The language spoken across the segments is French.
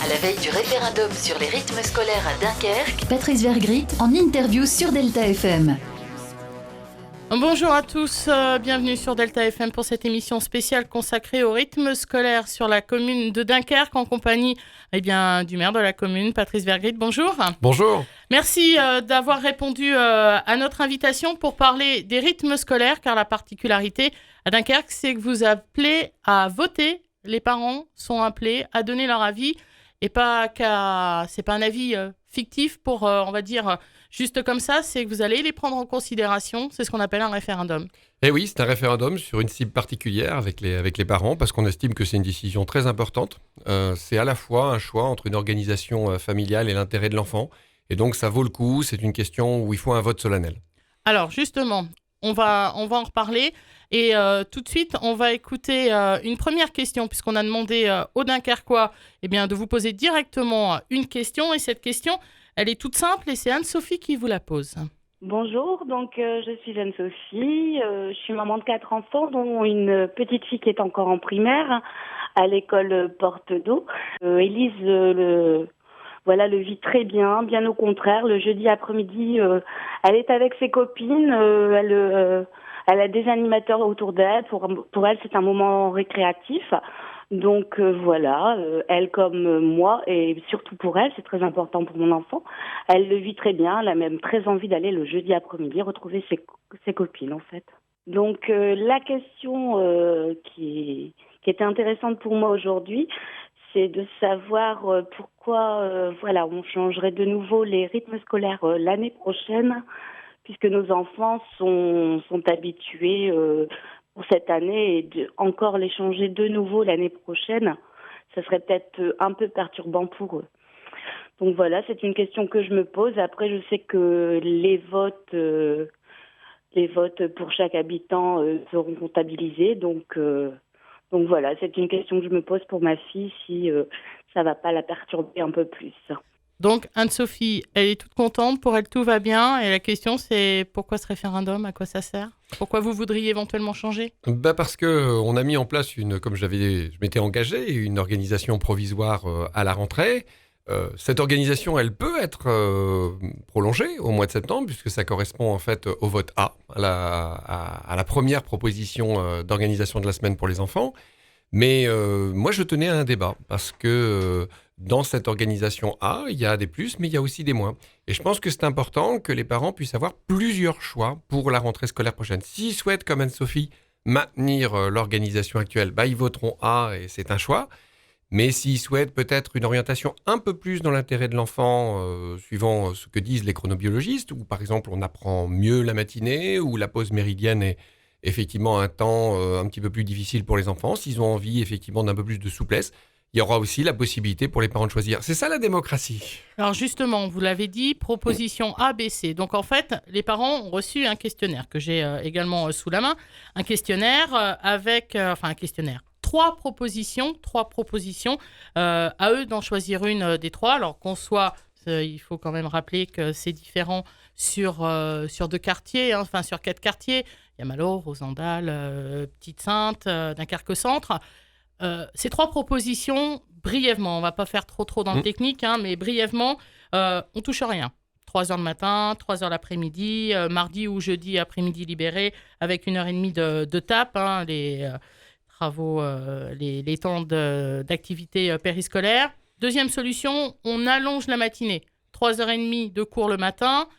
À la veille du référendum sur les rythmes scolaires à Dunkerque, Patrice Vergrit en interview sur Delta FM. Bonjour à tous, bienvenue sur Delta FM pour cette émission spéciale consacrée au rythme scolaire sur la commune de Dunkerque en compagnie du maire de la commune, Patrice Vergrit. Bonjour. Bonjour. Merci d'avoir répondu à notre invitation pour parler des rythmes scolaires, car la particularité à Dunkerque, c'est que vous appelez à voter. Les parents sont appelés à donner leur avis et c'est pas un avis fictif pour, on va dire, juste comme ça, c'est que vous allez les prendre en considération. C'est ce qu'on appelle un référendum. Et oui, c'est un référendum sur une cible particulière avec les parents parce qu'on estime que c'est une décision très importante. C'est à la fois un choix entre une organisation familiale et l'intérêt de l'enfant. Et donc, ça vaut le coup. C'est une question où il faut un vote solennel. Alors, justement, on va en reparler. Et tout de suite, on va écouter une première question, puisqu'on a demandé aux Dunkerquois de vous poser directement une question. Et cette question, elle est toute simple et c'est Anne-Sophie qui vous la pose. Bonjour, donc je suis Anne-Sophie. Je suis maman de 4 enfants, dont une petite fille qui est encore en primaire à l'école Porte d'Eau. Élise le vit très bien, bien au contraire. Le jeudi après-midi, elle est avec ses copines, elle a des animateurs autour d'elle. Pour elle, c'est un moment récréatif. Donc elle comme moi, et surtout pour elle, c'est très important pour mon enfant, elle le vit très bien, elle a même très envie d'aller le jeudi après-midi retrouver ses copines en fait. Donc la question qui était intéressante pour moi aujourd'hui, c'est de savoir pourquoi on changerait de nouveau les rythmes scolaires l'année prochaine, puisque nos enfants sont habitués pour cette année, et encore les changer de nouveau l'année prochaine, ça serait peut-être un peu perturbant pour eux. Donc voilà, c'est une question que je me pose. Après, je sais que les votes pour chaque habitant seront comptabilisés. Donc voilà, c'est une question que je me pose pour ma fille, si ça ne va pas la perturber un peu plus. Donc, Anne-Sophie, elle est toute contente, pour elle tout va bien. Et la question, c'est pourquoi ce référendum, à quoi ça sert ? Pourquoi vous voudriez éventuellement changer ? Parce qu'on a mis en place, comme je m'étais engagé, une organisation provisoire à la rentrée. Cette organisation, elle peut être prolongée au mois de septembre, puisque ça correspond en fait au vote A, à la première proposition d'organisation de la semaine pour les enfants. Mais moi, je tenais à un débat, parce que dans cette organisation A, il y a des plus, mais il y a aussi des moins. Et je pense que c'est important que les parents puissent avoir plusieurs choix pour la rentrée scolaire prochaine. S'ils souhaitent, comme Anne-Sophie, maintenir l'organisation actuelle, ils voteront A et c'est un choix. Mais s'ils souhaitent peut-être une orientation un peu plus dans l'intérêt de l'enfant, suivant ce que disent les chronobiologistes, où par exemple on apprend mieux la matinée, ou la pause méridienne est effectivement un temps un petit peu plus difficile pour les enfants, s'ils ont envie effectivement d'un peu plus de souplesse, il y aura aussi la possibilité pour les parents de choisir. C'est ça la démocratie. Alors justement, vous l'avez dit, proposition A, B, C. Donc en fait, les parents ont reçu un questionnaire que j'ai également sous la main. Un questionnaire un questionnaire. Trois propositions. À eux d'en choisir une des trois. Alors il faut quand même rappeler que c'est différent sur 2 quartiers, sur 4 quartiers. Il y a Malo, Rosendal, Petite-Sainte, Dunkerque-Centre. Ces 3 propositions, brièvement, on ne va pas faire trop dans le technique, mais brièvement, on ne touche à rien. 3h le matin, 3h l'après-midi, mardi ou jeudi après-midi libéré, avec 1h30 de tape, les travaux, les temps d'activité périscolaire. Deuxième solution, on allonge la matinée. 3h30 de cours le matin,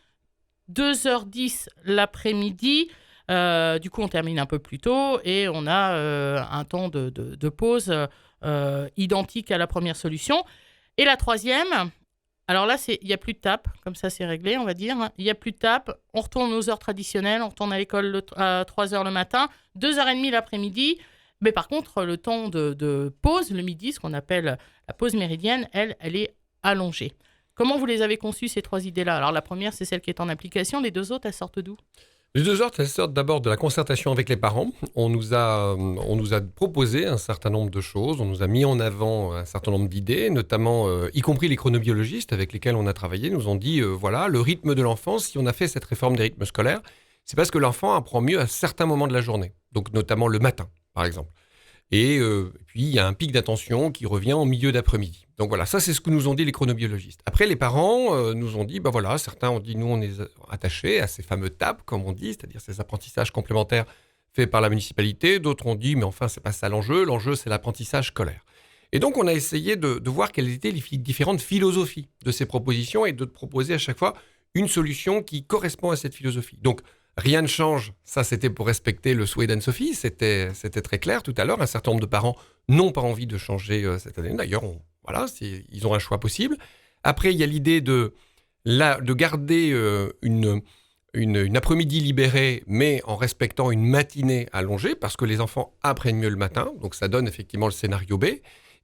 2h10 l'après-midi. Du coup, on termine un peu plus tôt et on a un temps de pause identique à la première solution. Et la troisième, alors là, il n'y a plus de tape, comme ça c'est réglé, on va dire. Il n'y a plus de tape, on retourne aux heures traditionnelles, on retourne à l'école à 3h le matin, 2h30 l'après-midi. Mais par contre, le temps de pause, le midi, ce qu'on appelle la pause méridienne, elle est allongée. Comment vous les avez conçues, ces 3 idées-là ? Alors la première, c'est celle qui est en application. Les 2 autres, elles sortent d'où ? Les 2 autres, elles sortent d'abord de la concertation avec les parents. On nous a proposé un certain nombre de choses, on nous a mis en avant un certain nombre d'idées, notamment, y compris les chronobiologistes avec lesquels on a travaillé, nous ont dit, le rythme de l'enfant, si on a fait cette réforme des rythmes scolaires, c'est parce que l'enfant apprend mieux à certains moments de la journée, donc notamment le matin, par exemple. Et puis, il y a un pic d'attention qui revient en milieu d'après-midi. Donc voilà, ça, c'est ce que nous ont dit les chronobiologistes. Après, les parents nous ont dit, certains ont dit, nous, on est attachés à ces fameux TAP, comme on dit, c'est-à-dire ces apprentissages complémentaires faits par la municipalité. D'autres ont dit, mais enfin, c'est pas ça l'enjeu. L'enjeu, c'est l'apprentissage scolaire. Et donc, on a essayé de voir quelles étaient les différentes philosophies de ces propositions et de proposer à chaque fois une solution qui correspond à cette philosophie. Donc, rien ne change. Ça, c'était pour respecter le souhait d'Anne-Sophie. C'était très clair tout à l'heure. Un certain nombre de parents n'ont pas envie de changer cette année. D'ailleurs, ils ont un choix possible. Après, il y a l'idée de garder une après-midi libérée, mais en respectant une matinée allongée, parce que les enfants apprennent mieux le matin. Donc, ça donne effectivement le scénario B.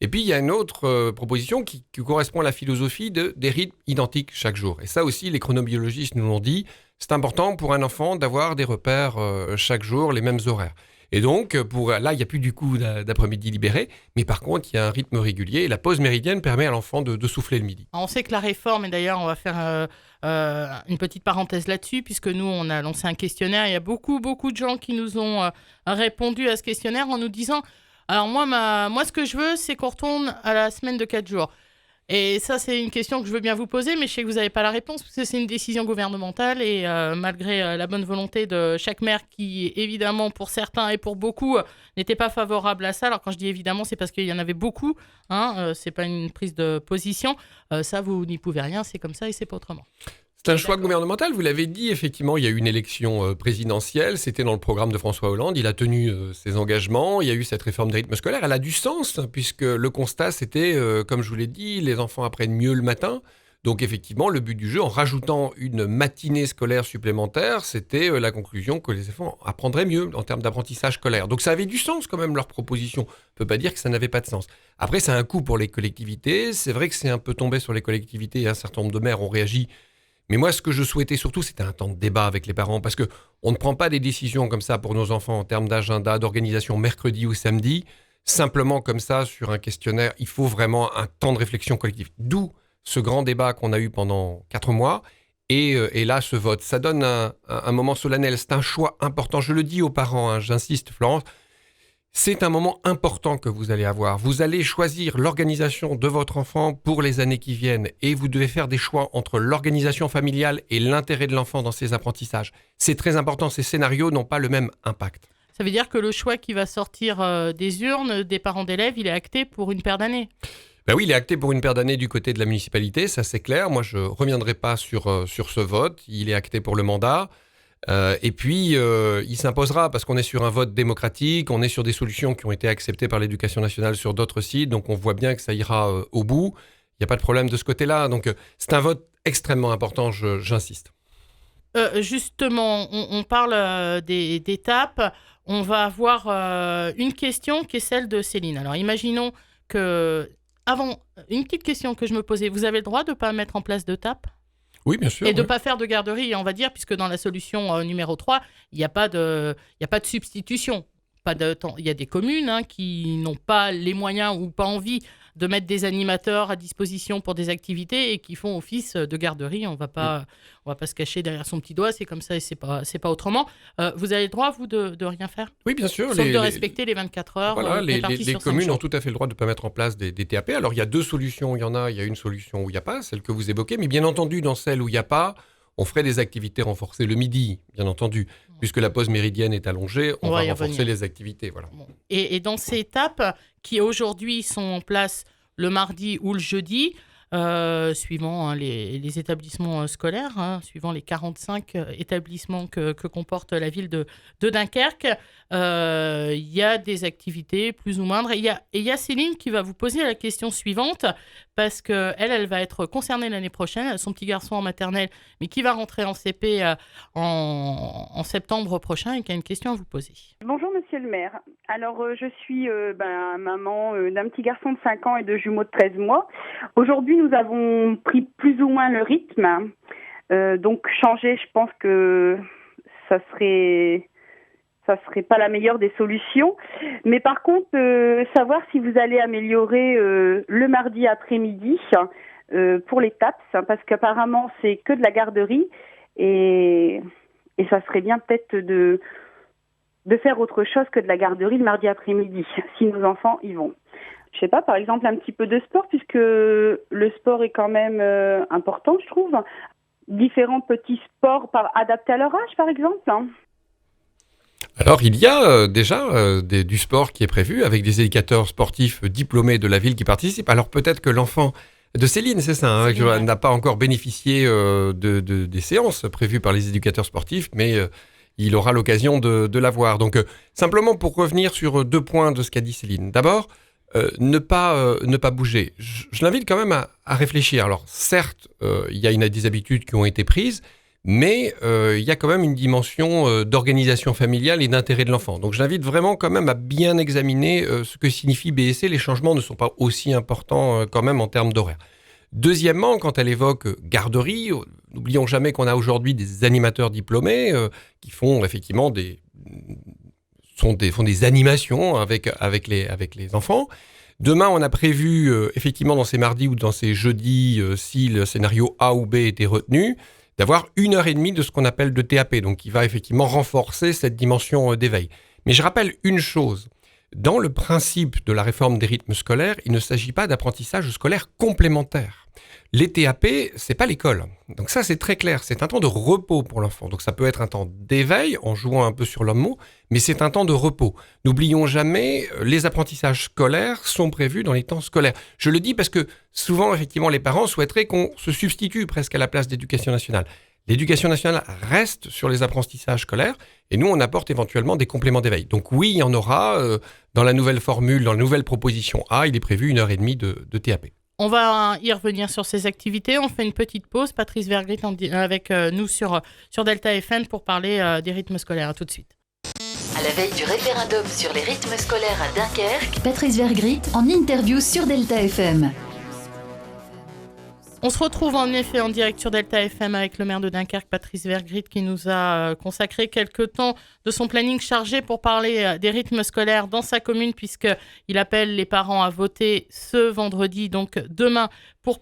Et puis, il y a une autre proposition qui correspond à la philosophie des rythmes identiques chaque jour. Et ça aussi, les chronobiologistes nous l'ont dit, c'est important pour un enfant d'avoir des repères chaque jour, les mêmes horaires. Et donc, là, il n'y a plus du coup d'après-midi libéré, mais par contre, il y a un rythme régulier et la pause méridienne permet à l'enfant de souffler le midi. On sait que la réforme, et d'ailleurs, on va faire une petite parenthèse là-dessus, puisque nous, on a lancé un questionnaire. Il y a beaucoup de gens qui nous ont répondu à ce questionnaire en nous disant... Alors moi, ce que je veux, c'est qu'on retourne à la semaine de 4 jours. Et ça, c'est une question que je veux bien vous poser, mais je sais que vous n'avez pas la réponse, parce que c'est une décision gouvernementale. Et malgré la bonne volonté de chaque maire qui, évidemment, pour certains et pour beaucoup, n'était pas favorable à ça. Alors quand je dis évidemment, c'est parce qu'il y en avait beaucoup. C'est pas une prise de position. Ça, vous n'y pouvez rien, c'est comme ça et c'est pas autrement. C'est un choix gouvernemental, vous l'avez dit, effectivement, il y a eu une élection présidentielle, c'était dans le programme de François Hollande, il a tenu ses engagements, il y a eu cette réforme des rythmes scolaires, elle a du sens, puisque le constat c'était, comme je vous l'ai dit, les enfants apprennent mieux le matin, donc effectivement, le but du jeu, en rajoutant une matinée scolaire supplémentaire, c'était la conclusion que les enfants apprendraient mieux en termes d'apprentissage scolaire. Donc ça avait du sens quand même, leur proposition, on ne peut pas dire que ça n'avait pas de sens. Après, c'est un coût pour les collectivités, c'est vrai que c'est un peu tombé sur les collectivités, et un certain nombre de maires ont réagi. Mais moi, ce que je souhaitais surtout, c'était un temps de débat avec les parents, parce qu'on ne prend pas des décisions comme ça pour nos enfants en termes d'agenda, d'organisation mercredi ou samedi, simplement comme ça sur un questionnaire. Il faut vraiment un temps de réflexion collective. D'où ce grand débat qu'on a eu pendant 4 mois, et là, ce vote. Ça donne un moment solennel, c'est un choix important. Je le dis aux parents, j'insiste, Florence, c'est un moment important que vous allez avoir. Vous allez choisir l'organisation de votre enfant pour les années qui viennent et vous devez faire des choix entre l'organisation familiale et l'intérêt de l'enfant dans ses apprentissages. C'est très important, ces scénarios n'ont pas le même impact. Ça veut dire que le choix qui va sortir des urnes des parents d'élèves, il est acté pour une paire d'années ? Ben oui, il est acté pour une paire d'années du côté de la municipalité, ça c'est clair. Moi, je ne reviendrai pas sur ce vote. Il est acté pour le mandat. Et puis, il s'imposera parce qu'on est sur un vote démocratique, on est sur des solutions qui ont été acceptées par l'Éducation nationale sur d'autres sites, donc on voit bien que ça ira au bout. Il n'y a pas de problème de ce côté-là. Donc, c'est un vote extrêmement important, j'insiste. Justement, on parle d'étapes. On va avoir une question qui est celle de Céline. Alors, imaginons que... Avant, une petite question que je me posais. Vous avez le droit de ne pas mettre en place de TAP ? Oui, bien sûr. Et de ne pas faire de garderie, on va dire, puisque dans la solution numéro 3, il n'y a pas de substitution. Il y a des communes qui n'ont pas les moyens ou pas envie de mettre des animateurs à disposition pour des activités et qui font office de garderie. On va pas se cacher derrière son petit doigt, c'est comme ça et c'est pas autrement. Vous avez le droit, vous, de rien faire ? Oui, bien sûr. Sauf de respecter les 24 heures. Voilà, les communes ont tout à fait le droit de ne pas mettre en place des TAP. Alors, il y a 2 solutions. Il y a une solution où il n'y a pas, celle que vous évoquez. Mais bien entendu, dans celle où il n'y a pas, on ferait des activités renforcées le midi, bien entendu. Puisque la pause méridienne est allongée, on va renforcer les activités. Voilà. Bon. Et dans ces étapes qui aujourd'hui sont en place le mardi ou le jeudi, suivant les établissements scolaires, suivant les 45 établissements que comporte la ville de Dunkerque, il y a des activités plus ou moindres. Et il y a Céline qui va vous poser la question suivante, parce qu'elle va être concernée l'année prochaine. Elle a son petit garçon en maternelle, mais qui va rentrer en CP en septembre prochain et qui a une question à vous poser. Bonjour Monsieur le maire. Alors je suis maman d'un petit garçon de 5 ans et de jumeaux de 13 mois. Aujourd'hui nous avons pris plus ou moins le rythme. Donc changer, je pense que ça serait pas la meilleure des solutions. Mais par contre, savoir si vous allez améliorer le mardi après-midi pour les TAPS, parce qu'apparemment c'est que de la garderie et ça serait bien peut-être de de faire autre chose que de la garderie le mardi après-midi, si nos enfants y vont. Je sais pas, par exemple, un petit peu de sport, puisque le sport est quand même important, je trouve. Différents petits sports adaptés à leur âge, par exemple. Alors, il y a déjà du sport qui est prévu avec des éducateurs sportifs diplômés de la ville qui participent. Alors, peut-être que l'enfant de Céline, c'est ça, qui n'a pas encore bénéficié des séances prévues par les éducateurs sportifs, mais il aura l'occasion de l'avoir. Donc, simplement pour revenir sur 2 points de ce qu'a dit Céline. D'abord, ne pas bouger. Je l'invite quand même à réfléchir. Alors, certes, il y a des habitudes qui ont été prises, mais il y a quand même une dimension d'organisation familiale et d'intérêt de l'enfant. Donc, je l'invite vraiment quand même à bien examiner ce que signifie BSC. Les changements ne sont pas aussi importants quand même en termes d'horaire. Deuxièmement, quand elle évoque garderie, n'oublions jamais qu'on a aujourd'hui des animateurs diplômés qui font effectivement font des animations avec les enfants. Demain, on a prévu, effectivement, dans ces mardis ou dans ces jeudis, si le scénario A ou B était retenu, d'avoir 1h30 de ce qu'on appelle de TAP, donc qui va effectivement renforcer cette dimension d'éveil. Mais je rappelle une chose, dans le principe de la réforme des rythmes scolaires, il ne s'agit pas d'apprentissage scolaire complémentaire. Les TAP, c'est pas l'école. Donc ça, c'est très clair. C'est un temps de repos pour l'enfant. Donc ça peut être un temps d'éveil, en jouant un peu sur le mot, mais c'est un temps de repos. N'oublions jamais, les apprentissages scolaires sont prévus dans les temps scolaires. Je le dis parce que souvent, effectivement, les parents souhaiteraient qu'on se substitue presque à la place d'éducation nationale. L'éducation nationale reste sur les apprentissages scolaires et nous, on apporte éventuellement des compléments d'éveil. Donc oui, il y en aura dans la nouvelle formule, dans la nouvelle proposition A, il est prévu 1h30 de TAP. On va y revenir sur ces activités. On fait une petite pause. Patrice Vergrit avec nous sur Delta FM pour parler des rythmes scolaires. À tout de suite. À la veille du référendum sur les rythmes scolaires à Dunkerque, Patrice Vergrit en interview sur Delta FM. On se retrouve en effet en direct sur Delta FM avec le maire de Dunkerque, Patrice Vergrit, qui nous a consacré quelques temps de son planning chargé pour parler des rythmes scolaires dans sa commune, puisqu'il appelle les parents à voter ce vendredi, donc demain, pour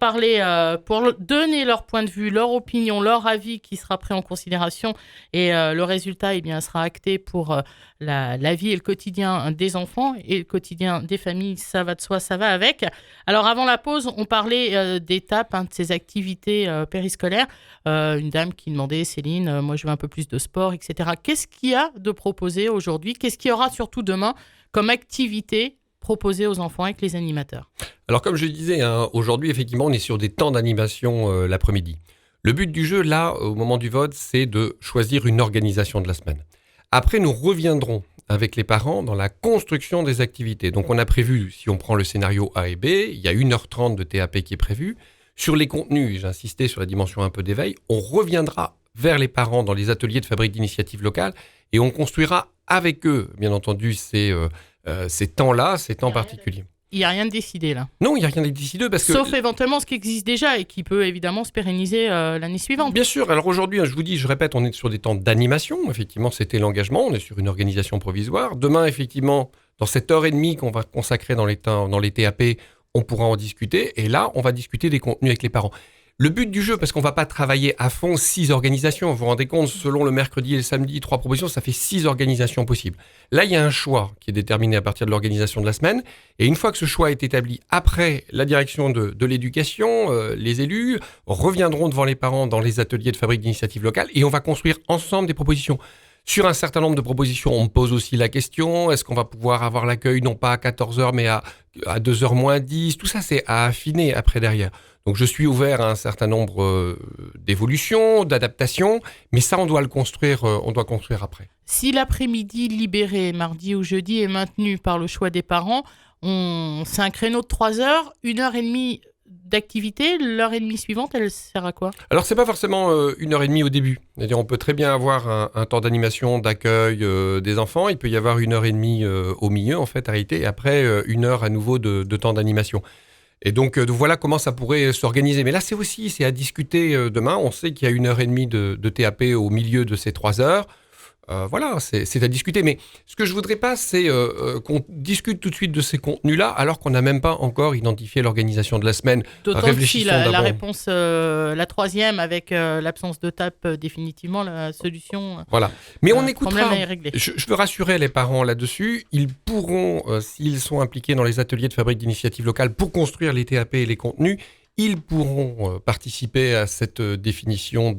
donner leur point de vue, leur opinion, leur avis qui sera pris en considération. Et le résultat sera acté pour la vie et le quotidien des enfants et le quotidien des familles. Ça va de soi, ça va avec. Alors avant la pause, on parlait d'étapes, de ces activités périscolaires. Une dame qui demandait, Céline, moi je veux un peu plus de sport, etc. Qu'est-ce qu'il y a de proposé aujourd'hui ? Qu'est-ce qu'il y aura surtout demain comme activité proposée aux enfants avec les animateurs ? Alors comme je disais, aujourd'hui effectivement on est sur des temps d'animation l'après-midi. Le but du jeu là, au moment du vote, c'est de choisir une organisation de la semaine. Après nous reviendrons avec les parents dans la construction des activités. Donc on a prévu, si on prend le scénario A et B, il y a 1h30 de TAP qui est prévu. Sur les contenus, j'ai insisté sur la dimension un peu d'éveil, on reviendra vers les parents dans les ateliers de fabrique d'initiatives locales et on construira avec eux, bien entendu, ces temps-là, ces temps particuliers. Il n'y a rien de décidé là. Non, il n'y a rien de décidé parce que... Sauf éventuellement ce qui existe déjà et qui peut évidemment se pérenniser l'année suivante. Bien sûr. Alors aujourd'hui, je répète, on est sur des temps d'animation. Effectivement, c'était l'engagement. On est sur une organisation provisoire. Demain, effectivement, dans cette heure et demie qu'on va consacrer dans les TAP, on pourra en discuter. Et là, on va discuter des contenus avec les parents. Le but du jeu, parce qu'on ne va pas travailler à fond 6 organisations, vous vous rendez compte, selon le mercredi et le samedi, 3 propositions, ça fait 6 organisations possibles. Là, il y a un choix qui est déterminé à partir de l'organisation de la semaine. Et une fois que ce choix est établi, après, la direction de l'éducation, les élus reviendront devant les parents dans les ateliers de fabrique d'initiatives locales et on va construire ensemble des propositions. Sur un certain nombre de propositions, on me pose aussi la question, est-ce qu'on va pouvoir avoir l'accueil non pas à 14h mais à 2h moins 10 ? Tout ça, c'est à affiner après derrière. Donc je suis ouvert à un certain nombre d'évolutions, d'adaptations, mais ça, on doit construire après. Si l'après-midi libéré, mardi ou jeudi, est maintenu par le choix des parents, c'est un créneau de 3 heures, 1h30 d'activité, l'heure et demie suivante, elle sert à quoi ? Alors, c'est pas forcément 1h30 au début. C'est-à-dire, on peut très bien avoir un temps d'animation, d'accueil des enfants. Il peut y avoir 1h30 au milieu, en fait, arrêté, et après 1 heure à nouveau de temps d'animation. Et donc, voilà comment ça pourrait s'organiser. Mais là, c'est à discuter demain. On sait qu'il y a 1h30 de TAP au milieu de ces 3 heures. Voilà, c'est à discuter. Mais ce que je voudrais pas, c'est qu'on discute tout de suite de ces contenus-là, alors qu'on n'a même pas encore identifié l'organisation de la semaine. D'autant que si la réponse, la troisième, avec l'absence de TAP, définitivement, la solution. Voilà. Mais on écoutera. Problème est réglé. Je veux rassurer les parents là-dessus. Ils pourront, s'ils sont impliqués dans les ateliers de fabrique d'initiatives locales pour construire les TAP et les contenus, ils pourront participer à cette définition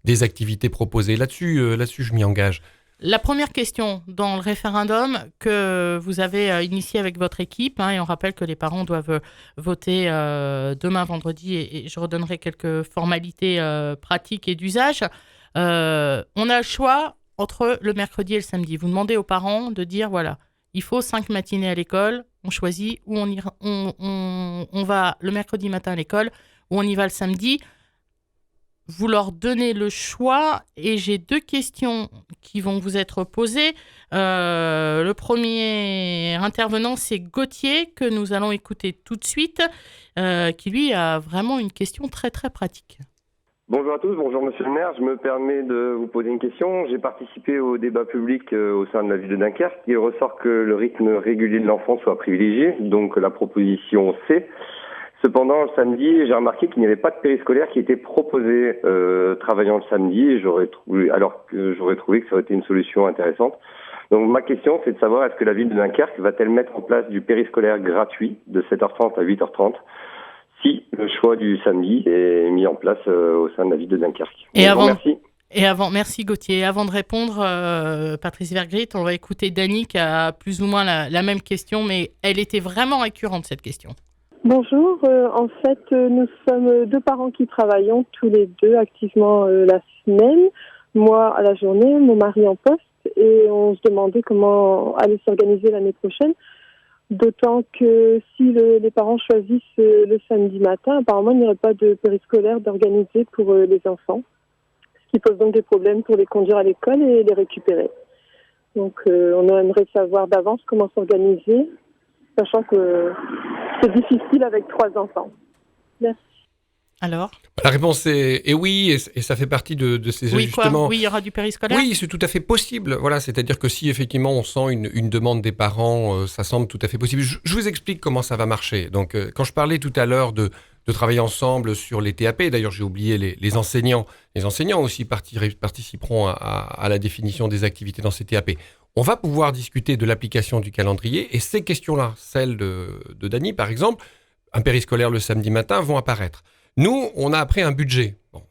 des activités proposées. Là-dessus, je m'y engage. La première question dans le référendum que vous avez initié avec votre équipe, et on rappelle que les parents doivent voter demain vendredi, et je redonnerai quelques formalités pratiques et d'usage. On a le choix entre le mercredi et le samedi. Vous demandez aux parents de dire, voilà, il faut 5 matinées à l'école, on choisit où on va le mercredi matin à l'école, où on y va le samedi. Vous leur donnez le choix et j'ai 2 questions qui vont vous être posées. Le premier intervenant, c'est Gauthier, que nous allons écouter tout de suite, qui lui a vraiment une question très très pratique. Bonjour à tous, bonjour monsieur le maire. Je me permets de vous poser une question. J'ai participé au débat public au sein de la ville de Dunkerque. Il ressort que le rythme régulier de l'enfant soit privilégié, donc la proposition C. Cependant, le samedi, j'ai remarqué qu'il n'y avait pas de périscolaire qui était proposé travaillant le samedi, et j'aurais trouvé que ça aurait été une solution intéressante. Donc ma question, c'est de savoir, est-ce que la ville de Dunkerque va-t-elle mettre en place du périscolaire gratuit de 7h30 à 8h30 si le choix du samedi est mis en place au sein de la ville de Dunkerque. Merci Gauthier. Avant de répondre, Patrice Vergrit, on va écouter Dany qui a plus ou moins la même question, mais elle était vraiment récurrente cette question. Bonjour, en fait, nous sommes 2 parents qui travaillons tous les 2 activement la semaine, moi à la journée, mon mari en poste, et on se demandait comment aller s'organiser l'année prochaine, d'autant que si les parents choisissent le samedi matin, apparemment il n'y aurait pas de périscolaire d'organiser pour les enfants, ce qui pose donc des problèmes pour les conduire à l'école et les récupérer. Donc on aimerait savoir d'avance comment s'organiser, sachant que c'est difficile avec 3 enfants. Merci. Alors ? La réponse est oui, et ça fait partie de ces ajustements. Oui, il y aura du périscolaire ? Oui, c'est tout à fait possible. Voilà, c'est-à-dire que si effectivement on sent une demande des parents, ça semble tout à fait possible. Je vous explique comment ça va marcher. Donc, quand je parlais tout à l'heure de travailler ensemble sur les TAP, d'ailleurs j'ai oublié les enseignants. Les enseignants aussi participeront à la définition des activités dans ces TAP. On va pouvoir discuter de l'application du calendrier, et ces questions-là, celles de Dany par exemple, un périscolaire le samedi matin, vont apparaître. Nous, on a après un budget. Bon,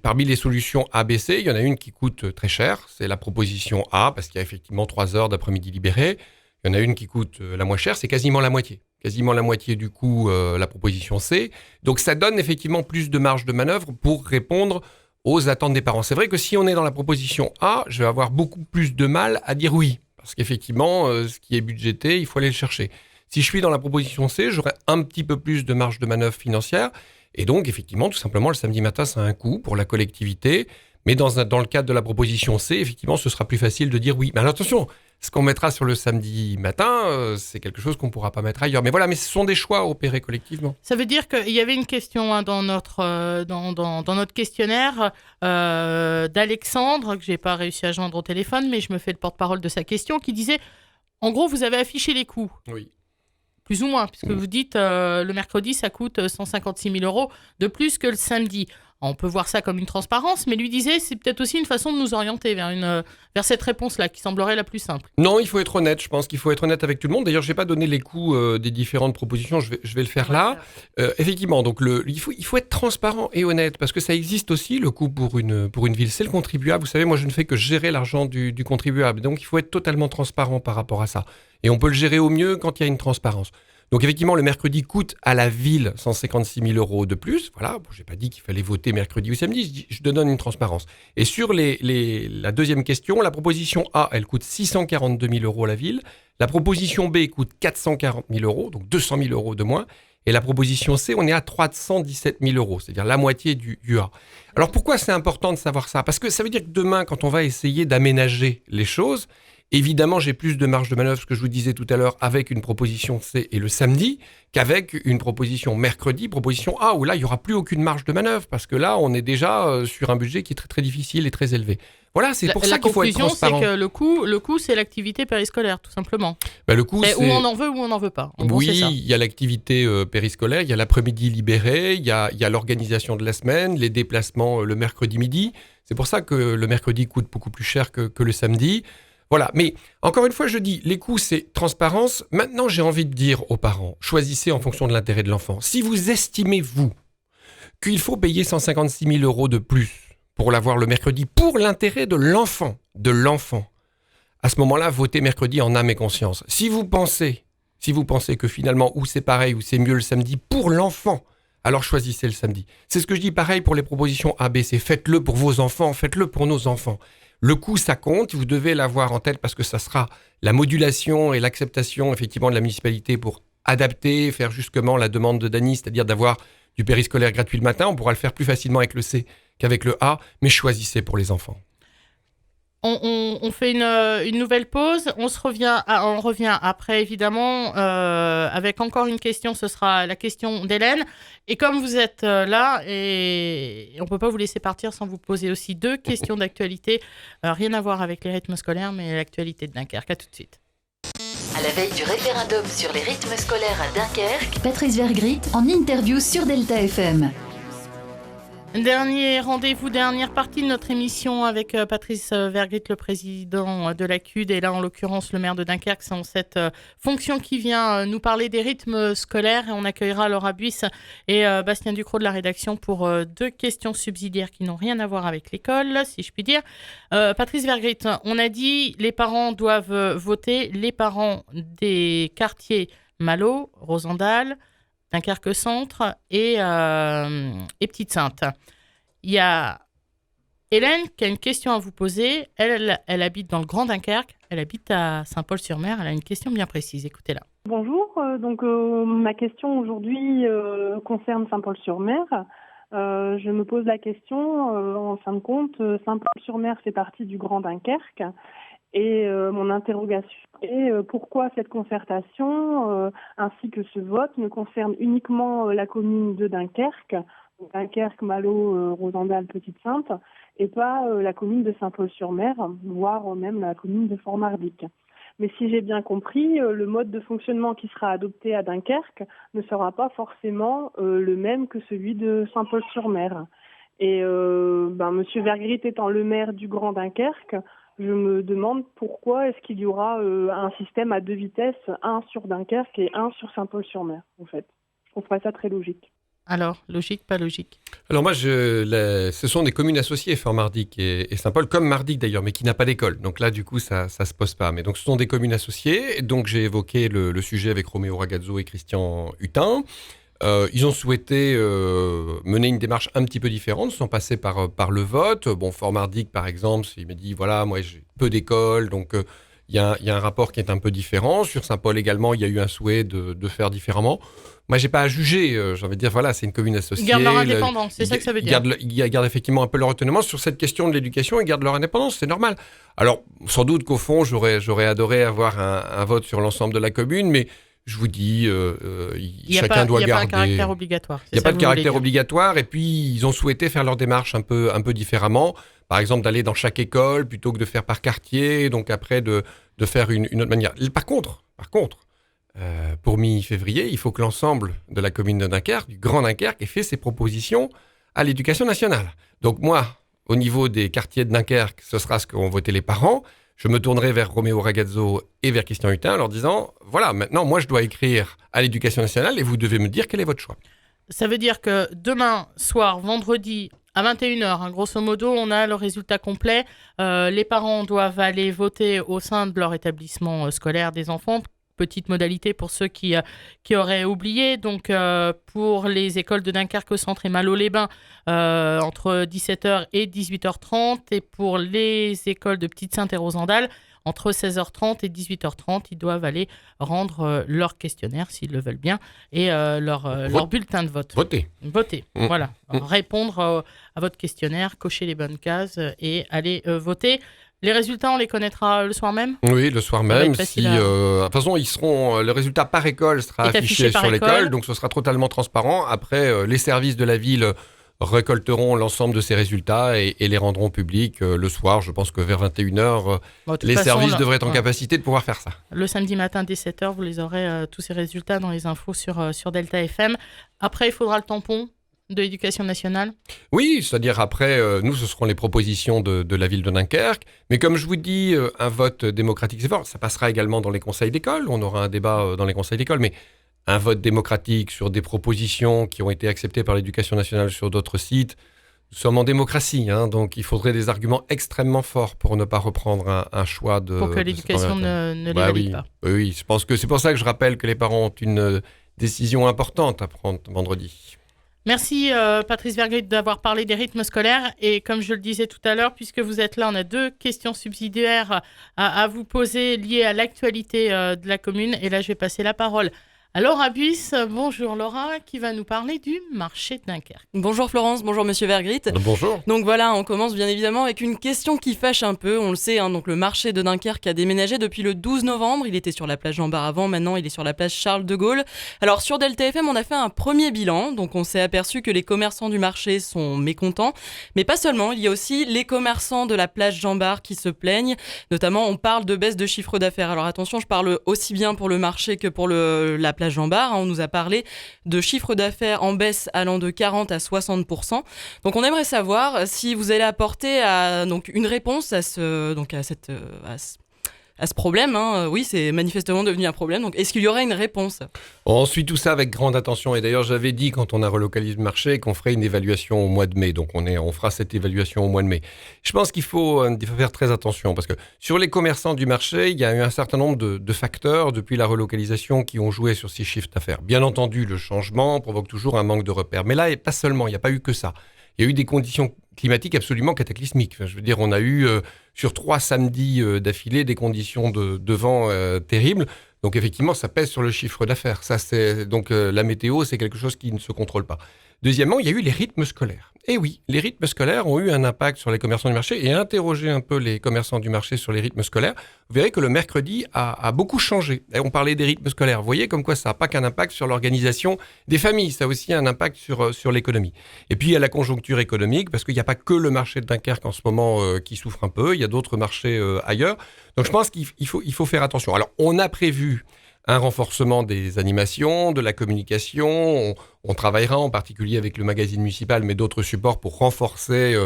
parmi les solutions A, B, C, il y en a une qui coûte très cher. C'est la proposition A, parce qu'il y a effectivement 3 heures d'après-midi libérées. Il y en a une qui coûte la moins chère, c'est quasiment la moitié. Quasiment la moitié du coût, la proposition C. Donc ça donne effectivement plus de marge de manœuvre pour répondre aux attentes des parents. C'est vrai que si on est dans la proposition A, je vais avoir beaucoup plus de mal à dire oui. Parce qu'effectivement, ce qui est budgété, il faut aller le chercher. Si je suis dans la proposition C, j'aurai un petit peu plus de marge de manœuvre financière. Et donc, effectivement, tout simplement, le samedi matin, ça a un coût pour la collectivité. Mais dans le cadre de la proposition C, effectivement, ce sera plus facile de dire oui. Mais alors, attention, ce qu'on mettra sur le samedi matin, c'est quelque chose qu'on ne pourra pas mettre ailleurs. Mais voilà, mais ce sont des choix opérés collectivement. Ça veut dire qu'il y avait une question dans notre questionnaire d'Alexandre, que je n'ai pas réussi à joindre au téléphone, mais je me fais le porte-parole de sa question, qui disait, en gros, vous avez affiché les coûts. Oui. Plus ou moins, puisque vous dites le mercredi, ça coûte 156 000 € de plus que le samedi. On peut voir ça comme une transparence, mais lui disait, c'est peut-être aussi une façon de nous orienter vers cette réponse-là, qui semblerait la plus simple. Non, il faut être honnête. Je pense qu'il faut être honnête avec tout le monde. D'ailleurs, je n'ai pas donné les coûts des différentes propositions. Je vais le faire là. Effectivement, donc il faut être transparent et honnête, parce que ça existe aussi, le coût pour une ville. C'est le contribuable. Vous savez, moi, je ne fais que gérer l'argent du contribuable. Donc, il faut être totalement transparent par rapport à ça. Et on peut le gérer au mieux quand il y a une transparence. Donc effectivement, le mercredi coûte à la ville 156 000 € de plus. Voilà, bon, je n'ai pas dit qu'il fallait voter mercredi ou samedi, je donne une transparence. Et sur la deuxième question, la proposition A, elle coûte 642 000 € à la ville. La proposition B coûte 440 000 €, donc 200 000 € de moins. Et la proposition C, on est à 317 000 €, c'est-à-dire la moitié du A. Alors pourquoi c'est important de savoir ça ? Parce que ça veut dire que demain, quand on va essayer d'aménager les choses, évidemment, j'ai plus de marge de manœuvre, ce que je vous disais tout à l'heure, avec une proposition C et le samedi, qu'avec une proposition mercredi, proposition A, où là, il n'y aura plus aucune marge de manœuvre, parce que là, on est déjà sur un budget qui est très, très difficile et très élevé. Voilà, c'est pour ça qu'il faut être transparent. La conclusion, c'est que le coût, c'est l'activité périscolaire, tout simplement. Le coût, c'est où on en veut ou on n'en veut pas. Oui, il y a l'activité périscolaire, il y a l'après-midi libéré, il y a l'organisation de la semaine, les déplacements le mercredi midi. C'est pour ça que le mercredi coûte beaucoup plus cher que le samedi. Voilà, mais encore une fois, je dis, les coûts, c'est transparence. Maintenant, j'ai envie de dire aux parents, choisissez en fonction de l'intérêt de l'enfant. Si vous estimez, vous, qu'il faut payer 156 000 € de plus pour l'avoir le mercredi, pour l'intérêt de l'enfant, à ce moment-là, votez mercredi en âme et conscience. Si vous pensez que finalement, ou c'est pareil, ou c'est mieux le samedi pour l'enfant, alors choisissez le samedi. C'est ce que je dis pareil pour les propositions A, B, C. Faites-le pour vos enfants, faites-le pour nos enfants. Le coût, ça compte, vous devez l'avoir en tête parce que ça sera la modulation et l'acceptation effectivement de la municipalité pour adapter, faire justement la demande de Dany, c'est-à-dire d'avoir du périscolaire gratuit le matin. On pourra le faire plus facilement avec le C qu'avec le A, mais choisissez pour les enfants. On fait une nouvelle pause. On revient après, évidemment, avec encore une question. Ce sera la question d'Hélène. Et comme vous êtes là, et on ne peut pas vous laisser partir sans vous poser aussi 2 questions d'actualité. Rien à voir avec les rythmes scolaires, mais l'actualité de Dunkerque. À tout de suite. À la veille du référendum sur les rythmes scolaires à Dunkerque, Patrice Vergrit en interview sur Delta FM. Dernier rendez-vous, dernière partie de notre émission avec Patrice Vergrit, le président de la CUD, et là en l'occurrence le maire de Dunkerque, c'est en cette fonction qui vient nous parler des rythmes scolaires, et on accueillera Laura Buisse et Bastien Ducrot de la rédaction pour 2 questions subsidiaires qui n'ont rien à voir avec l'école, si je puis dire. Patrice Vergrit, on a dit les parents doivent voter, les parents des quartiers Malo, Rosendal, Dunkerque Centre et Petite-Sainte. Il y a Hélène qui a une question à vous poser. Elle habite dans le Grand Dunkerque. Elle habite à Saint-Paul-sur-Mer. Elle a une question bien précise. Écoutez-la. Bonjour. Ma question aujourd'hui concerne Saint-Paul-sur-Mer. Je me pose la question, en fin de compte, Saint-Paul-sur-Mer fait partie du Grand Dunkerque. Et mon interrogation est pourquoi cette concertation ainsi que ce vote ne concerne uniquement la commune de Dunkerque, Dunkerque, Malo, Rosendal, Petite-Sainte, et pas la commune de Saint-Paul-sur-Mer, voire même la commune de Fort-Mardic. Mais si j'ai bien compris, le mode de fonctionnement qui sera adopté à Dunkerque ne sera pas forcément le même que celui de Saint-Paul-sur-Mer. Et Monsieur Vergrit étant le maire du Grand Dunkerque, je me demande pourquoi est-ce qu'il y aura un système à 2 vitesses, un sur Dunkerque et un sur Saint-Paul-sur-Mer, en fait. Je trouve pas ça très logique. Alors, logique, pas logique? Alors moi, ce sont des communes associées, Fort-Mardic et Saint-Paul, comme Mardic d'ailleurs, mais qui n'a pas d'école. Donc là, du coup, ça se pose pas. Mais donc, ce sont des communes associées. Donc, j'ai évoqué le sujet avec Roméo Ragazzo et Christian Hutin. Ils ont souhaité mener une démarche un petit peu différente, ils sont passés par le vote. Bon, Fort-Mardic, par exemple, il m'a dit, voilà, moi j'ai peu d'écoles, donc il y a un rapport qui est un peu différent. Sur Saint-Paul également, il y a eu un souhait de faire différemment. Moi, j'ai pas à juger, j'ai envie de dire, voilà, c'est une commune associée. Ils gardent leur indépendance, c'est ça que ça veut dire. Ils gardent effectivement un peu leur autonomie. Sur cette question de l'éducation, ils gardent leur indépendance, c'est normal. Alors, sans doute qu'au fond, j'aurais adoré avoir un vote sur l'ensemble de la commune, mais je vous dis, chacun doit garder... Il n'y a pas un caractère obligatoire. Il n'y a pas de caractère obligatoire. Et puis, ils ont souhaité faire leur démarche un peu différemment. Par exemple, d'aller dans chaque école plutôt que de faire par quartier. Donc, après, de faire une autre manière. Par contre, pour mi-février, il faut que l'ensemble de la commune de Dunkerque, du Grand Dunkerque, ait fait ses propositions à l'éducation nationale. Donc, moi, au niveau des quartiers de Dunkerque, ce sera ce qu'ont voté les parents. Je me tournerai vers Roméo Ragazzo et vers Christian Hutin en leur disant, voilà, maintenant, moi, je dois écrire à l'éducation nationale et vous devez me dire quel est votre choix. Ça veut dire que demain soir, vendredi, à 21h, grosso modo, on a le résultat complet. Les parents doivent aller voter au sein de leur établissement scolaire des enfants. Petite modalité pour ceux qui auraient oublié. Donc, pour les écoles de Dunkerque Centre et Malo-les-Bains, entre 17h et 18h30. Et pour les écoles de Petite-Sainte et Rosendal, entre 16h30 et 18h30, ils doivent aller rendre leur questionnaire, s'ils le veulent bien, et leur bulletin de vote. Voter, voilà. Répondre à votre questionnaire, cocher les bonnes cases et aller voter. Les résultats, on les connaîtra le soir même ? Oui, le soir même. De toute façon, le résultat par école sera affiché sur l'école, donc ce sera totalement transparent. Après, les services de la ville récolteront l'ensemble de ces résultats et les rendront publics le soir. Je pense que vers 21h, les services devraient être en capacité de pouvoir faire ça. Le samedi matin dès 7h, vous les aurez tous ces résultats dans les infos sur Delta FM. Après, il faudra le tampon de l'Éducation nationale. Oui, c'est-à-dire après, nous, ce seront les propositions de la ville de Dunkerque. Mais comme je vous dis, un vote démocratique, c'est fort. Ça passera également dans les conseils d'école. On aura un débat dans les conseils d'école. Mais un vote démocratique sur des propositions qui ont été acceptées par l'Éducation nationale sur d'autres sites, nous sommes en démocratie. Donc il faudrait des arguments extrêmement forts pour ne pas reprendre un choix de... Pour que l'éducation ne les valide pas. Oui, je pense que c'est pour ça que je rappelle que les parents ont une décision importante à prendre vendredi. Merci Patrice Vergrit d'avoir parlé des rythmes scolaires et comme je le disais tout à l'heure, puisque vous êtes là, on a 2 questions subsidiaires à vous poser liées à l'actualité de la commune et là je vais passer la parole à Laura Buisse. Bonjour Laura, qui va nous parler du marché de Dunkerque. Bonjour Florence, bonjour Monsieur Vergrit. Bonjour. Donc voilà, on commence bien évidemment avec une question qui fâche un peu, on le sait, donc le marché de Dunkerque a déménagé depuis le 12 novembre, il était sur la place Jean-Bart avant, maintenant il est sur la place Charles de Gaulle. Alors sur Delta FM, on a fait un premier bilan, donc on s'est aperçu que les commerçants du marché sont mécontents, mais pas seulement, il y a aussi les commerçants de la place Jean-Bart qui se plaignent, notamment on parle de baisse de chiffre d'affaires. Alors attention, je parle aussi bien pour le marché que pour la place Jean-Bart. On nous a parlé de chiffre d'affaires en baisse allant de 40 à 60%. Donc on aimerait savoir si vous allez apporter donc une réponse à ce problème. Oui, c'est manifestement devenu un problème. Donc est-ce qu'il y aurait une réponse ? On suit tout ça avec grande attention. Et d'ailleurs, j'avais dit quand on a relocalisé le marché qu'on ferait une évaluation au mois de mai. Donc on fera cette évaluation au mois de mai. Je pense qu'il faut faire très attention parce que sur les commerçants du marché, il y a eu un certain nombre de facteurs depuis la relocalisation qui ont joué sur ces chiffres d'affaires. Bien entendu, le changement provoque toujours un manque de repères. Mais là, et pas seulement, il n'y a pas eu que ça. Il y a eu des conditions climatiques absolument cataclysmiques. Enfin, je veux dire, on a eu sur 3 samedis d'affilée des conditions de vent terribles. Donc effectivement, ça pèse sur le chiffre d'affaires. Ça, donc la météo, c'est quelque chose qui ne se contrôle pas. Deuxièmement, il y a eu les rythmes scolaires. Et oui, les rythmes scolaires ont eu un impact sur les commerçants du marché et interroger un peu les commerçants du marché sur les rythmes scolaires, vous verrez que le mercredi a beaucoup changé. Et on parlait des rythmes scolaires. Vous voyez comme quoi ça n'a pas qu'un impact sur l'organisation des familles, ça a aussi un impact sur l'économie. Et puis il y a la conjoncture économique, parce qu'il n'y a pas que le marché de Dunkerque en ce moment qui souffre un peu, il y a d'autres marchés ailleurs. Donc je pense qu'il faut faire attention. Alors on a prévu un renforcement des animations, de la communication. On travaillera en particulier avec le magazine municipal, mais d'autres supports pour renforcer,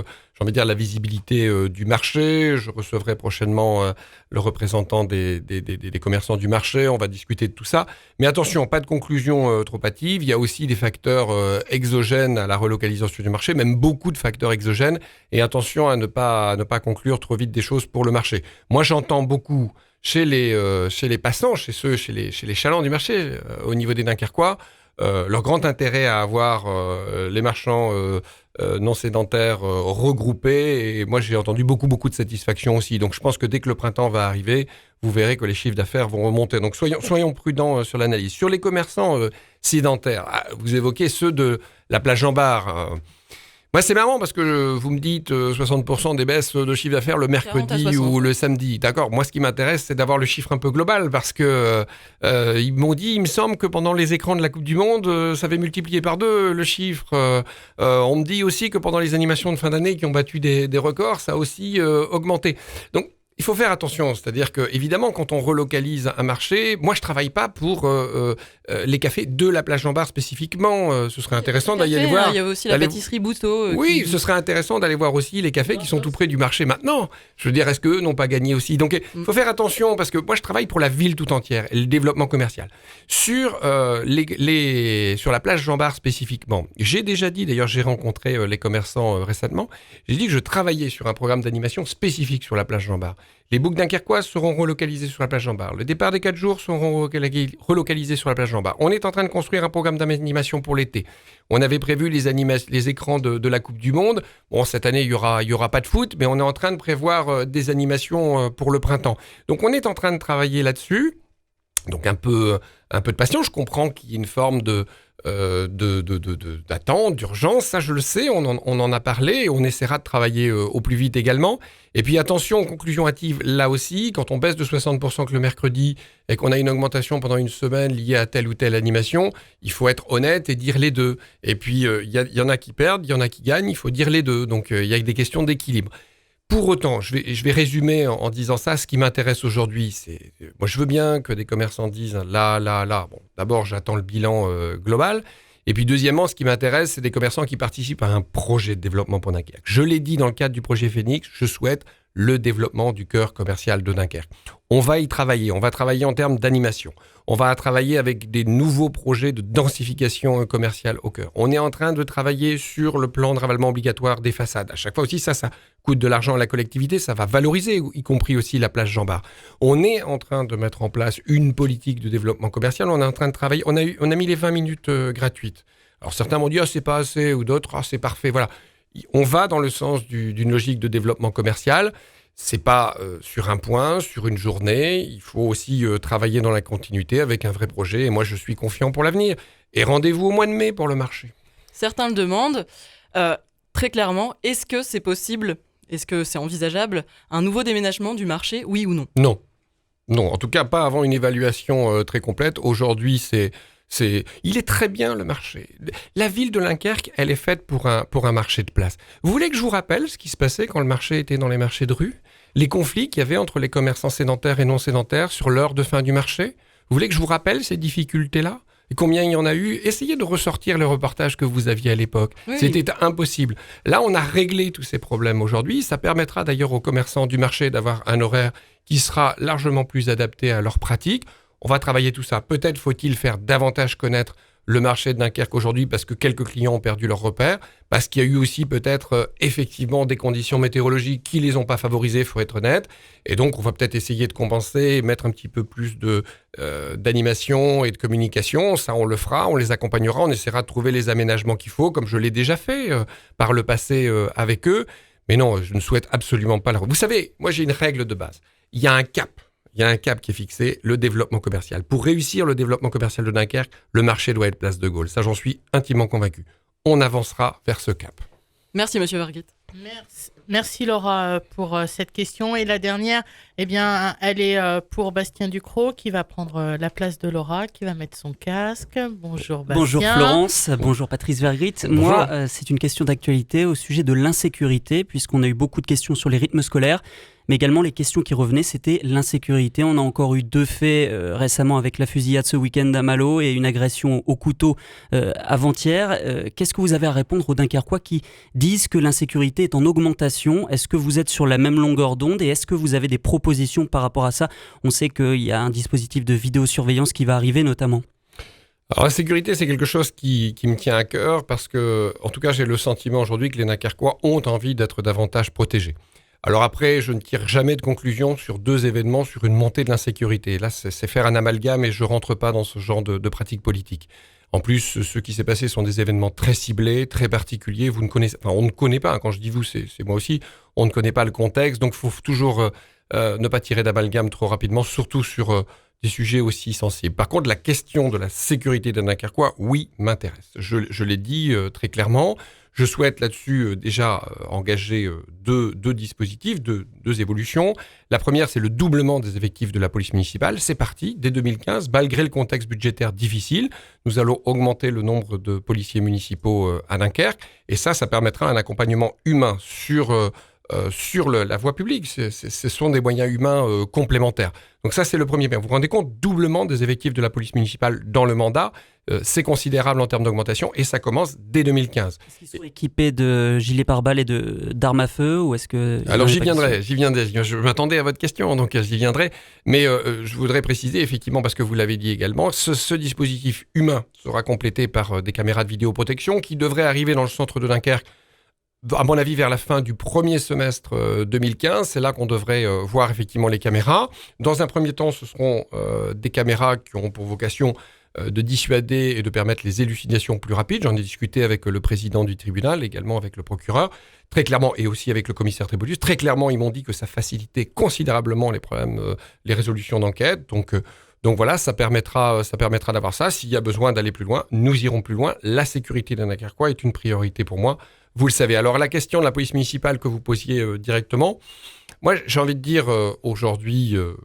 la visibilité du marché. Je recevrai prochainement le représentant des commerçants du marché. On va discuter de tout ça. Mais attention, pas de conclusion trop hâtive. Il y a aussi des facteurs exogènes à la relocalisation du marché, même beaucoup de facteurs exogènes. Et attention à ne pas conclure trop vite des choses pour le marché. Moi, j'entends beaucoup chez les passants, chez les chalands du marché, au niveau des Dunkerquois, leur grand intérêt à avoir les marchands non sédentaires regroupés. Et moi, j'ai entendu beaucoup de satisfaction aussi. Donc, je pense que dès que le printemps va arriver, vous verrez que les chiffres d'affaires vont remonter. Donc, soyons prudents sur l'analyse. Sur les commerçants sédentaires, vous évoquez ceux de la place Jean-Bart. Moi, c'est marrant parce que vous me dites 60% des baisses de chiffre d'affaires le mercredi ou le samedi. D'accord. Moi, ce qui m'intéresse, c'est d'avoir le chiffre un peu global parce que ils m'ont dit, il me semble que pendant les écrans de la Coupe du Monde, ça avait multiplié par 2 le chiffre. On me dit aussi que pendant les animations de fin d'année qui ont battu des records, ça a aussi augmenté. Donc, il faut faire attention, c'est-à-dire que évidemment, quand on relocalise un marché, moi je travaille pas pour les cafés de la place Jean-Bart spécifiquement. Ce serait intéressant d'aller voir. Il y avait aussi la pâtisserie Bouteau. Oui, ce serait intéressant d'aller voir aussi les cafés qui sont tout près du marché maintenant. Je veux dire, est-ce qu'eux n'ont pas gagné aussi ? Donc, il faut faire attention parce que moi je travaille pour la ville tout entière et le développement commercial. Sur sur la place Jean-Bart spécifiquement, j'ai déjà dit, d'ailleurs j'ai rencontré les commerçants récemment, j'ai dit que je travaillais sur un programme d'animation spécifique sur la place Jean-Bart. Les bouques dunkerquoises seront relocalisées sur la place Jean-Bart. Le départ des 4 jours seront relocalisés sur la place Jean-Bart. On est en train de construire un programme d'animation pour l'été. On avait prévu les écrans de la Coupe du Monde. Bon, cette année, il y aura pas de foot, mais on est en train de prévoir des animations pour le printemps. Donc, on est en train de travailler là-dessus. Donc, un peu de patience. Je comprends qu'il y ait une forme de d'attente, d'urgence, ça je le sais, on en a parlé et on essaiera de travailler au plus vite également. Et puis attention aux conclusions hâtives, là aussi, quand on baisse de 60% que le mercredi et qu'on a une augmentation pendant une semaine liée à telle ou telle animation, il faut être honnête et dire les deux. Et puis il y en a qui perdent, il y en a qui gagnent, il faut dire les deux. Donc il y a des questions d'équilibre. Pour autant, je vais résumer en disant ça. Ce qui m'intéresse aujourd'hui, c'est... Moi, je veux bien que des commerçants disent là. Bon, d'abord, j'attends le bilan global. Et puis, deuxièmement, ce qui m'intéresse, c'est des commerçants qui participent à un projet de développement pour Dunkerque. Je l'ai dit dans le cadre du projet Phoenix, je souhaite le développement du cœur commercial de Dunkerque. On va y travailler. On va travailler en termes d'animation. On va travailler avec des nouveaux projets de densification commerciale au cœur. On est en train de travailler sur le plan de ravalement obligatoire des façades. À chaque fois aussi, ça coûte de l'argent à la collectivité, ça va valoriser, y compris aussi la place Jean-Bart. On est en train de mettre en place une politique de développement commercial. On est en train de travailler. On a mis les 20 minutes gratuites. Alors certains m'ont dit « c'est pas assez » ou d'autres « c'est parfait ». Voilà. On va dans le sens d'une logique de développement commercial. C'est pas sur un point, sur une journée. Il faut aussi travailler dans la continuité avec un vrai projet. Et moi, je suis confiant pour l'avenir. Et rendez-vous au mois de mai pour le marché. Certains le demandent. Très clairement, est-ce que c'est possible, est-ce que c'est envisageable, un nouveau déménagement du marché, oui ou non ? Non, en tout cas, pas avant une évaluation très complète. Aujourd'hui, il est très bien le marché. La ville de Dunkerque, elle est faite pour un marché de place. Vous voulez que je vous rappelle ce qui se passait quand le marché était dans les marchés de rue ? Les conflits qu'il y avait entre les commerçants sédentaires et non sédentaires sur l'heure de fin du marché ? Vous voulez que je vous rappelle ces difficultés-là ? Et combien il y en a eu ? Essayez de ressortir les reportages que vous aviez à l'époque. Oui. C'était impossible. Là, on a réglé tous ces problèmes aujourd'hui. Ça permettra d'ailleurs aux commerçants du marché d'avoir un horaire qui sera largement plus adapté à leurs pratiques. On va travailler tout ça. Peut-être faut-il faire davantage connaître le marché de Dunkerque aujourd'hui parce que quelques clients ont perdu leur repère, parce qu'il y a eu aussi peut-être effectivement des conditions météorologiques qui les ont pas favorisées, il faut être honnête. Et donc, on va peut-être essayer de compenser, mettre un petit peu plus d'animation et de communication. Ça, on le fera, on les accompagnera, on essaiera de trouver les aménagements qu'il faut, comme je l'ai déjà fait par le passé avec eux. Mais non, je ne souhaite absolument pas... Vous savez, moi, j'ai une règle de base. Il y a un cap. Il y a un cap qui est fixé, le développement commercial. Pour réussir le développement commercial de Dunkerque, le marché doit être place de Gaulle. Ça, j'en suis intimement convaincu. On avancera vers ce cap. Merci, monsieur Verguet. Merci Laura pour cette question. Et la dernière, eh bien, elle est pour Bastien Ducrot qui va prendre la place de Laura, qui va mettre son casque. Bonjour Bastien. Bonjour Florence, bonjour Patrice Vergrit. Moi, c'est une question d'actualité au sujet de l'insécurité, puisqu'on a eu beaucoup de questions sur les rythmes scolaires. Mais également, les questions qui revenaient, c'était l'insécurité. On a encore eu 2 faits récemment avec la fusillade ce week-end à Malo et une agression au couteau avant-hier. Qu'est-ce que vous avez à répondre aux Dunkerquois qui disent que l'insécurité est en augmentation ? Est-ce que vous êtes sur la même longueur d'onde et est-ce que vous avez des propositions par rapport à ça ? On sait qu'il y a un dispositif de vidéosurveillance qui va arriver notamment. Alors la sécurité, c'est quelque chose qui me tient à cœur parce que, en tout cas, j'ai le sentiment aujourd'hui que les Dunkerquois ont envie d'être davantage protégés. Alors après, je ne tire jamais de conclusion sur 2 événements, sur une montée de l'insécurité. Là, c'est faire un amalgame et je ne rentre pas dans ce genre de pratiques politiques. En plus, ce qui s'est passé sont des événements très ciblés, très particuliers. On ne connaît pas, quand je dis vous, c'est moi aussi, on ne connaît pas le contexte. Donc, il faut toujours ne pas tirer d'amalgame trop rapidement, surtout sur des sujets aussi sensibles. Par contre, la question de la sécurité des Dunkerquois, oui, m'intéresse. Je l'ai dit très clairement. Je souhaite là-dessus déjà engager 2 dispositifs, 2 évolutions. La première, c'est le doublement des effectifs de la police municipale. C'est parti, dès 2015, malgré le contexte budgétaire difficile, nous allons augmenter le nombre de policiers municipaux à Dunkerque. Et ça permettra un accompagnement humain sur la voie publique. Ce sont des moyens humains complémentaires. Donc ça, c'est le premier point. Vous vous rendez compte, doublement des effectifs de la police municipale dans le mandat, c'est considérable en termes d'augmentation et ça commence dès 2015. Est-ce qu'ils sont équipés de gilets pare-balles et d'armes à feu ou est-ce que... Alors j'y viendrai. Je m'attendais à votre question, donc j'y viendrai. Mais je voudrais préciser, effectivement, parce que vous l'avez dit également, ce dispositif humain sera complété par des caméras de vidéoprotection qui devraient arriver dans le centre de Dunkerque, à mon avis, vers la fin du premier semestre 2015, c'est là qu'on devrait voir effectivement les caméras. Dans un premier temps, ce seront des caméras qui auront pour vocation de dissuader et de permettre les élucidations plus rapides. J'en ai discuté avec le président du tribunal, également avec le procureur, très clairement, et aussi avec le commissaire Trébolius. Très clairement, ils m'ont dit que ça facilitait considérablement les problèmes, les résolutions d'enquête. Donc, Donc voilà, ça permettra d'avoir ça. S'il y a besoin d'aller plus loin, nous irons plus loin. La sécurité d'un Dunkerquois est une priorité pour moi. Vous le savez. Alors la question de la police municipale que vous posiez directement, moi j'ai envie de dire aujourd'hui, je ne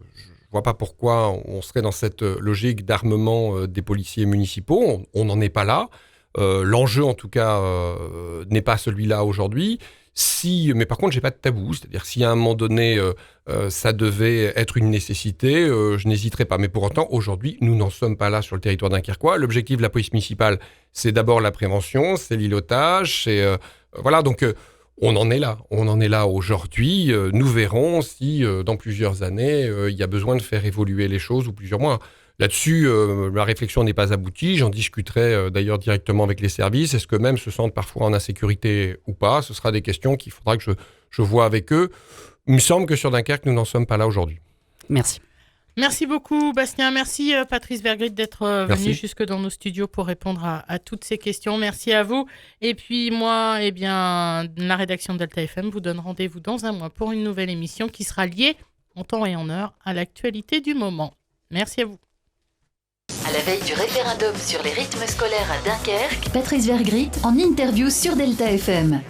vois pas pourquoi on serait dans cette logique d'armement des policiers municipaux. On n'en est pas là. L'enjeu en tout cas n'est pas celui-là aujourd'hui. Mais par contre, j'ai pas de tabou. C'est-à-dire, si à un moment donné, ça devait être une nécessité, je n'hésiterai pas. Mais pour autant, aujourd'hui, nous n'en sommes pas là sur le territoire dunkerquois. L'objectif de la police municipale, c'est d'abord la prévention, c'est l'îlotage, voilà. Donc, on en est là. On en est là aujourd'hui. Nous verrons si, dans plusieurs années, il y a besoin de faire évoluer les choses ou plusieurs mois. Là-dessus, la réflexion n'est pas aboutie. J'en discuterai d'ailleurs directement avec les services. Est-ce que même se sentent parfois en insécurité ou pas ? Ce sera des questions qu'il faudra que je vois avec eux. Il me semble que sur Dunkerque, nous n'en sommes pas là aujourd'hui. Merci. Merci beaucoup, Bastien. Merci, Patrice Vergrit, d'être venu jusque dans nos studios pour répondre à toutes ces questions. Merci à vous. Et puis moi, la rédaction de Delta FM vous donne rendez-vous dans un mois pour une nouvelle émission qui sera liée en temps et en heure à l'actualité du moment. Merci à vous. À la veille du référendum sur les rythmes scolaires à Dunkerque, Patrice Vergrit en interview sur Delta FM.